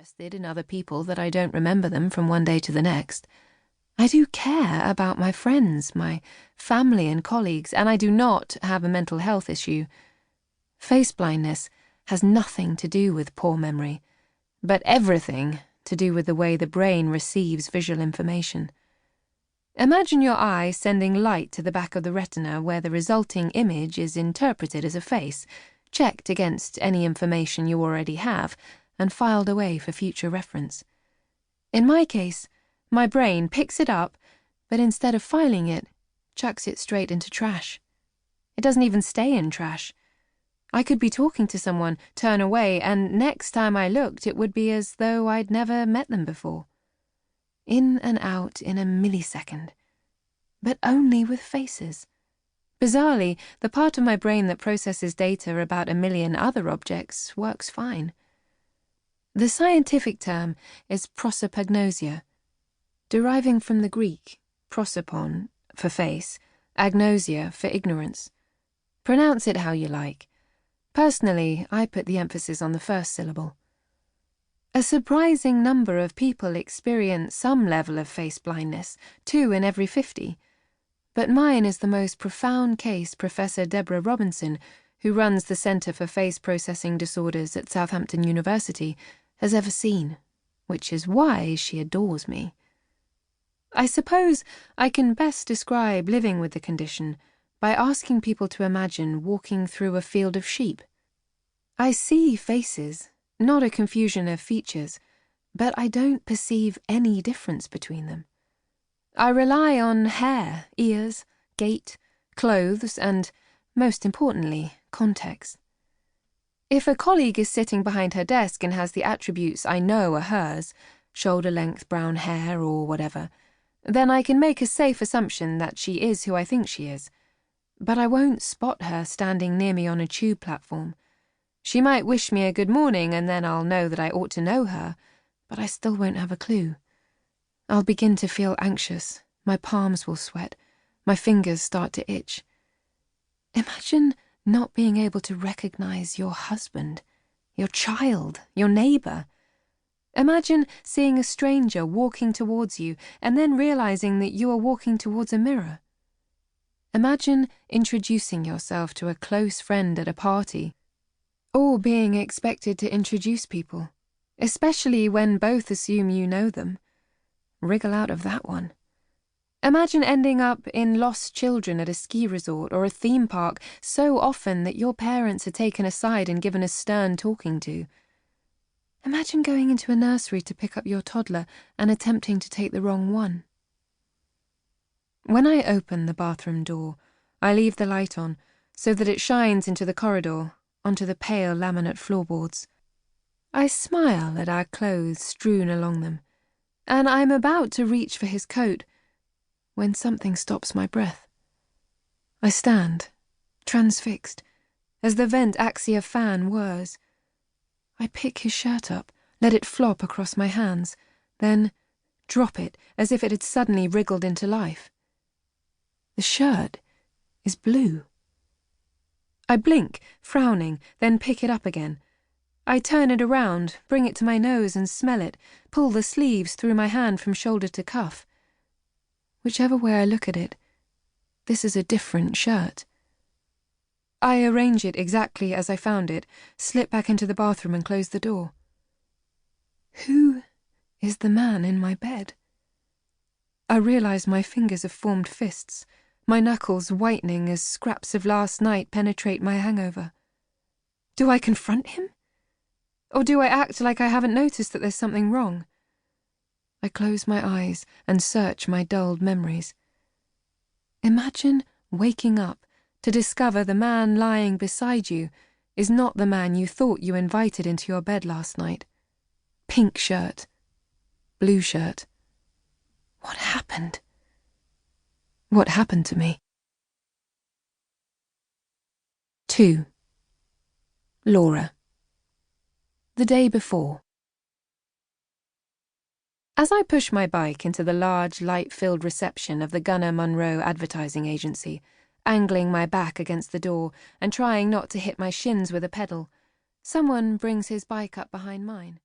interested in other people that I don't remember them from one day to the next. I do care about my friends, my family and colleagues, and I do not have a mental health issue. Face-blindness has nothing to do with poor memory, but everything to do with the way the brain receives visual information. Imagine your eye sending light to the back of the retina where the resulting image is interpreted as a face, checked against any information you already have, and filed away for future reference. In my case, my brain picks it up, but instead of filing it, chucks it straight into trash. It doesn't even stay in trash. I could be talking to someone, turn away, and next time I looked it would be as though I'd never met them before. In and out in a millisecond. But only with faces. Bizarrely, the part of my brain that processes data about a million other objects works fine. The scientific term is prosopagnosia, deriving from the Greek, prosopon, for face, agnosia, for ignorance. Pronounce it how you like. Personally, I put the emphasis on the first syllable. A surprising number of people experience some level of face blindness, 2 in every 50. But mine is the most profound case Professor Deborah Robinson, who runs the Centre for Face Processing Disorders at Southampton University, has ever seen, which is why she adores me. I suppose I can best describe living with the condition by asking people to imagine walking through a field of sheep. I see faces, not a confusion of features, but I don't perceive any difference between them. I rely on hair, ears, gait, clothes, and, most importantly, context. If a colleague is sitting behind her desk and has the attributes I know are hers, shoulder-length brown hair or whatever, then I can make a safe assumption that she is who I think she is. But I won't spot her standing near me on a tube platform. She might wish me a good morning and then I'll know that I ought to know her, but I still won't have a clue. I'll begin to feel anxious, my palms will sweat, my fingers start to itch. Imagine not being able to recognize your husband, your child, your neighbor. Imagine seeing a stranger walking towards you and then realizing that you are walking towards a mirror. Imagine introducing yourself to a close friend at a party, or being expected to introduce people, especially when both assume you know them. Wriggle out of that one. Imagine ending up in Lost Children at a ski resort or a theme park so often that your parents are taken aside and given a stern talking to. Imagine going into a nursery to pick up your toddler and attempting to take the wrong one. When I open the bathroom door, I leave the light on so that it shines into the corridor, onto the pale laminate floorboards. I smile at our clothes strewn along them, and I'm about to reach for his coat when something stops my breath. I stand, transfixed, as the vent axia fan whirs. I pick his shirt up, let it flop across my hands, then drop it as if it had suddenly wriggled into life. The shirt is blue. I blink, frowning, then pick it up again. I turn it around, bring it to my nose and smell it, pull the sleeves through my hand from shoulder to cuff. Whichever way I look at it, this is a different shirt. I arrange it exactly as I found it, slip back into the bathroom and close the door. Who is the man in my bed? I realize my fingers have formed fists, my knuckles whitening as scraps of last night penetrate my hangover. Do I confront him? Or do I act like I haven't noticed that there's something wrong? I close my eyes and search my dulled memories. Imagine waking up to discover the man lying beside you is not the man you thought you invited into your bed last night. Pink shirt. Blue shirt. What happened? What happened to me? 2. Laura. The day before. As I push my bike into the large, light-filled reception of the Gunnar Munro advertising agency, angling my back against the door and trying not to hit my shins with a pedal, someone brings his bike up behind mine.